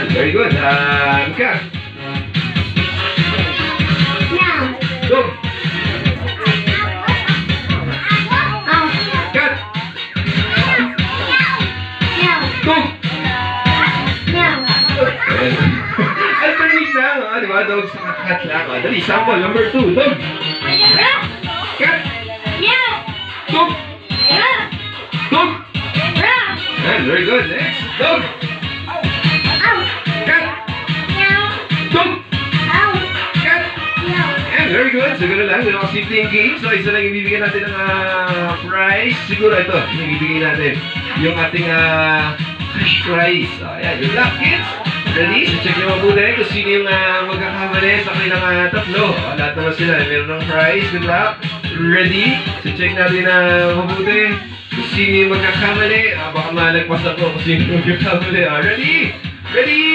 Very good. Ika. Go. Cut. Go. Alternate lang, di ba? Dog sa cat lang. Dali, sample. Number 2. Dog. Cat. Dog. Dog. And very good. Next. Dog. Cat. Dog. Cat. And very good. Siguro lang. Yung simple game. So, isa lang ibibigay natin ng prize. Siguro ito. Yung ibibigay natin. Yung ating cash prize. Ayan. Good luck, kids. Ready? So, check nyo mabuti kung sino yung magkakamali sa kanilang tatlo. Lahat naman sila. Meron ng prize. Good luck. Ready? So, check natin mabuti kung sino yung magkakamali. Baka malagpas ako kung sino yung magkakamali. Ready? Ready?